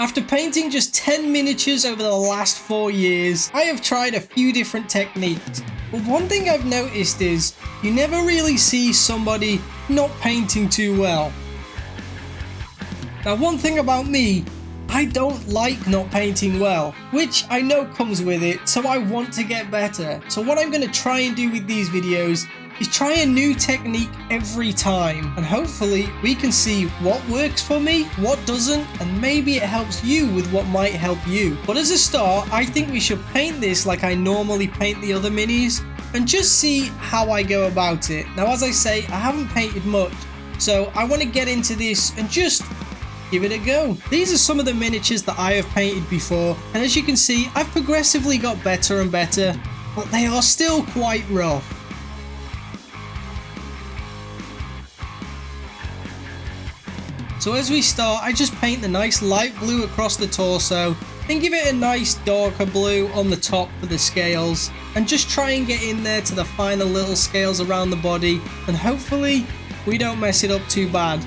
After painting just 10 miniatures over the last 4 years, I have tried a few different techniques. But one thing I've noticed is, you never really see somebody not painting too well. Now one thing about me, I don't like not painting well, which I know comes with it, so I want to get better. So what I'm going to try and do with these videos is try a new technique every time, and hopefully we can see what works for me, what doesn't, and maybe it helps you with what might help you. But as a start, I think we should paint this like I normally paint the other minis, and just see how I go about it. Now as I say, I haven't painted much, so I want to get into this and just give it a go. These are some of the miniatures that I have painted before, and as you can see, I've progressively got better and better, but they are still quite rough. So as we start, I just paint the nice light blue across the torso, then give it a nice darker blue on the top for the scales, and just try and get in there to the final little scales around the body, and hopefully we don't mess it up too bad.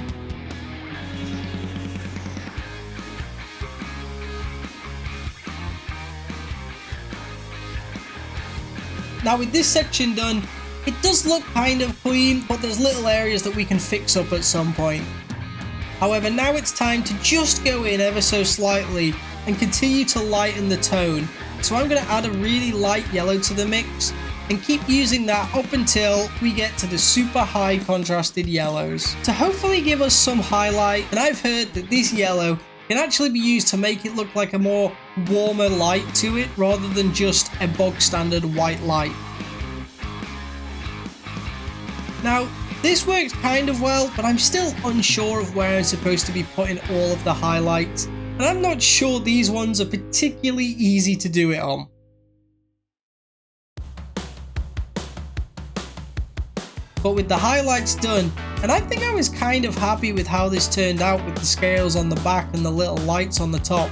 Now with this section done, it does look kind of clean, but there's little areas that we can fix up at some point. However, now it's time to just go in ever so slightly and continue to lighten the tone. So I'm going to add a really light yellow to the mix and keep using that up until we get to the super high contrasted yellows to hopefully give us some highlight. And I've heard that this yellow can actually be used to make it look like a more warmer light to it rather than just a bog standard white light. Now, this works kind of well, but I'm still unsure of where I'm supposed to be putting all of the highlights, and I'm not sure these ones are particularly easy to do it on. But with the highlights done, and I think I was kind of happy with how this turned out with the scales on the back and the little lights on the top.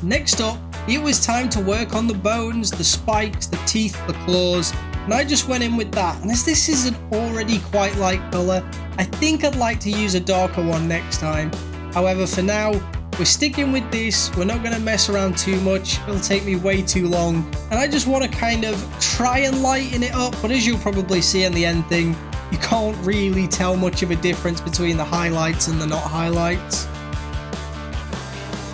Next up, it was time to work on the bones, the spikes, the teeth, the claws, and I just went in with that. And as this is an already quite light colour, I think I'd like to use a darker one next time. However, for now, we're sticking with this. We're not going to mess around too much. It'll take me way too long. And I just want to kind of try and lighten it up. But as you'll probably see in the end thing, you can't really tell much of a difference between the highlights and the not highlights.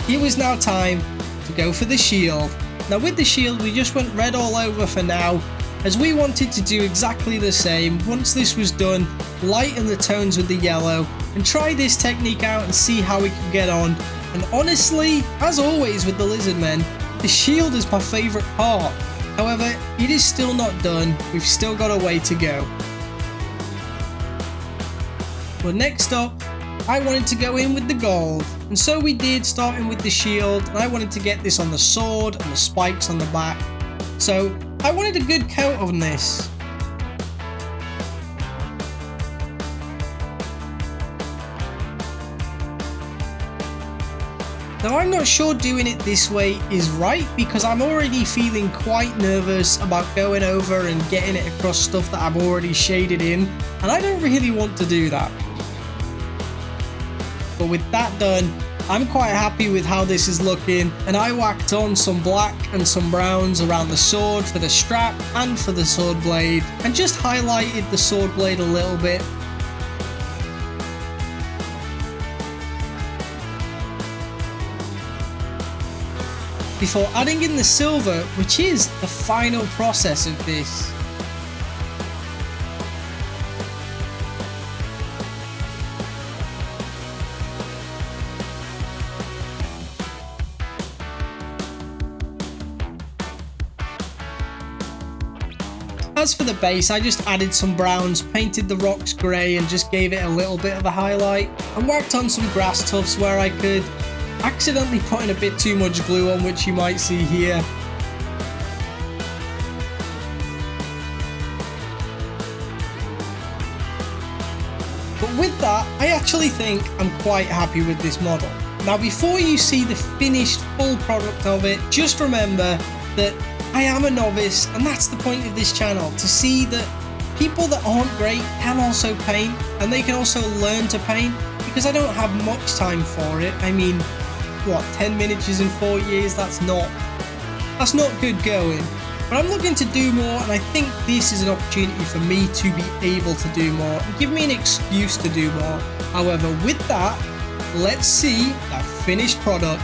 It was now time to go for the shield. Now with the shield, we just went red all over for now, as we wanted to do exactly the same. Once this was done, lighten the tones with the yellow and try this technique out and see how it can get on. And honestly, as always with the lizard men, the shield is my favourite part. However, it is still not done. We've still got a way to go. But next up, I wanted to go in with the gold, and so we did, starting with the shield, and I wanted to get this on the sword and the spikes on the back. So I wanted a good coat on this. Now I'm not sure doing it this way is right, because I'm already feeling quite nervous about going over and getting it across stuff that I've already shaded in, and I don't really want to do that. But with that done, I'm quite happy with how this is looking, and I whacked on some black and some browns around the sword for the strap and for the sword blade, and just highlighted the sword blade a little bit. Before adding in the silver, which is the final process of this. As for the base, I just added some browns, painted the rocks grey and just gave it a little bit of a highlight, and whacked on some grass tufts where I could, accidentally putting a bit too much glue on, which you might see here. But with that, I actually think I'm quite happy with this model. Now before you see the finished full product of it, just remember that I am a novice, and that's the point of this channel, to see that people that aren't great can also paint, and they can also learn to paint, because I don't have much time for it. I mean, what, 10 miniatures in 4 years? That's not good going. But I'm looking to do more, and I think this is an opportunity for me to be able to do more and give me an excuse to do more. However, with that, let's see that finished product.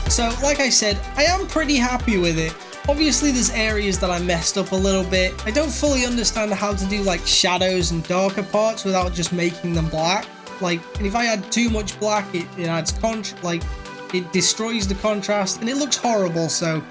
So, like I said, I am pretty happy with it. Obviously, there's areas that I messed up a little bit. I don't fully understand how to do like shadows and darker parts without just making them black. Like, and if I add too much black, it adds it destroys the contrast and it looks horrible. So,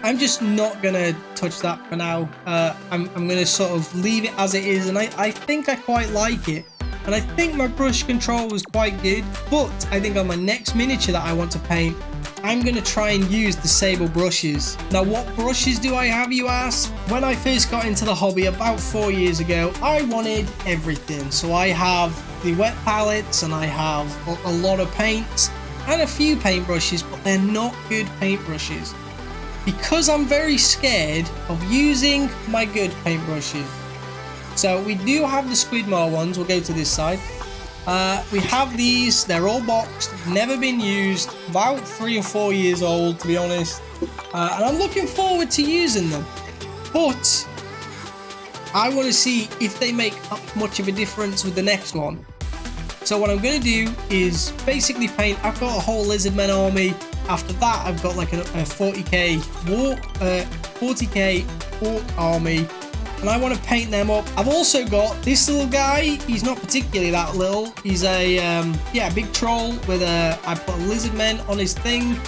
I'm just not gonna touch that for now. I'm gonna sort of leave it as it is, and I think I quite like it. And I think my brush control was quite good, but I think on my next miniature that I want to paint, I'm going to try and use the sable brushes. Now, what brushes do I have, you ask? When I first got into the hobby about 4 years ago, I wanted everything. So I have the wet palettes, and I have a lot of paints and a few paintbrushes, but they're not good paintbrushes because I'm very scared of using my good paintbrushes. So we do have the Squidmore ones. We'll go to this side. We have these. They're all boxed, never been used, about 3 or 4 years old, to be honest. And I'm looking forward to using them. But I want to see if they make much of a difference with the next one. So what I'm going to do is basically paint. I've got a whole Lizardmen army. After that, I've got like a 40k orc army. And I want to paint them up. I've also got this little guy. He's not particularly that little. He's a big troll with I put a Lizardmen on his thing.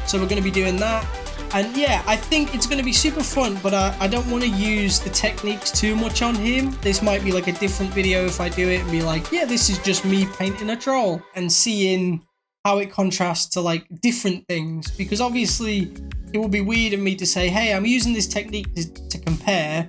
So we're going to be doing that. And yeah, I think it's going to be super fun, but I don't want to use the techniques too much on him. This might be like a different video if I do it and be like, yeah, this is just me painting a troll and seeing how it contrasts to like different things. Because obviously it would be weird of me to say, hey, I'm using this technique to compare.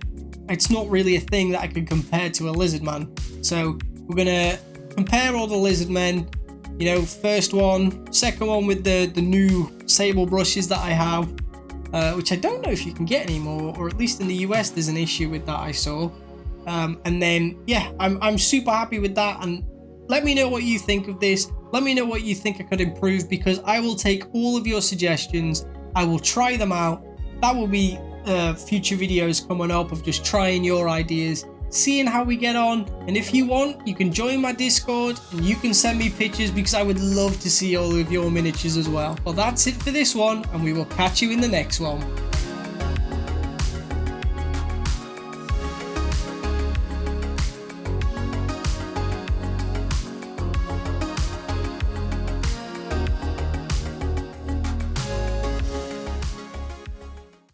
It's not really a thing that I could compare to a Lizardman. So we're going to compare all the Lizardmen. You know, first one, second one with the new sable brushes that I have. Which I don't know if you can get anymore, or at least in the US there's an issue with that I saw. And then, yeah, I'm super happy with that. And let me know what you think of this. Let me know what you think I could improve, because I will take all of your suggestions. I will try them out. That will be future videos coming up of just trying your ideas, seeing how we get on. And if you want, you can join my Discord and you can send me pictures, because I would love to see all of your miniatures as well. Well, that's it for this one, and we will catch you in the next one.